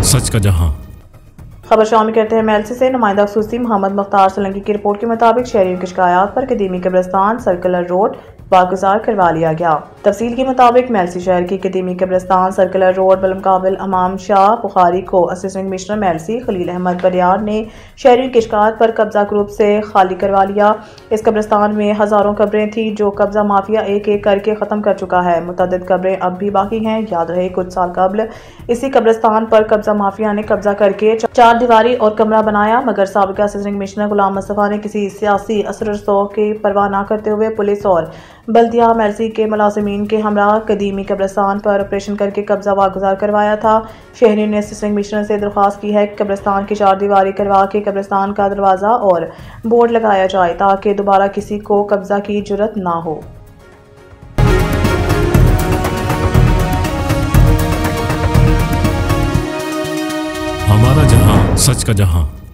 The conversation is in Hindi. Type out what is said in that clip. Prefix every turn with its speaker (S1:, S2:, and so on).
S1: सच का जहां।
S2: खबर शामिल करते हैं मेलसी से। नुमाइंदा खसूसी मोहम्मद मुख्तार सोलंकी की रिपोर्ट के मुताबिक शहरियों की शिकायत पर कदीमी कब्रिस्तान सर्कुलर रोड वागुजार करवा लिया गया। तफसील के मुताबिक मेलसी शहर की कदीमी कब्रिस्तान सर्कुलर रोड बलमकाबिल अमाम शाह बुखारी को असिस्टेंट कमिश्नर मेलसी खलील अहमद बरियार ने शहरियों की शिकायत पर कब्जा ग्रुप से खाली करवा लिया। इस कब्रिस्तान में हजारों कब्रें थी जो कब्जा माफिया एक एक करके खत्म कर चुका है। मुतअद्दिद कब्रें अब भी बाकी हैं। याद रहे कुछ साल कबल इसी कब्रिस्तान पर कब्जा माफिया ने कब्जा करके चार दीवारी और कमरा बनाया, मगर साबिका असिस्टेंट कमिश्नर गुलाम मुस्तफा ने किसी सियासी असर रसूख की परवाह न करते हुए पुलिस और बल्दिया मेलसी के मुलाजिमीन के हमरा कदीमी कब्रिस्तान पर ऑपरेशन करके कब्जा वागुजार करवाया था। शहरियों ने असिस्टेंट कमिश्नर से दरख्वास्त की है कि कब्रिस्तान की चार दीवारी करवा के कब्रिस्तान का दरवाज़ा और बोर्ड लगाया जाए ताकि दोबारा किसी को कब्जा की जुर्रत ना हो।
S1: हमारा जहां, सच का जहां।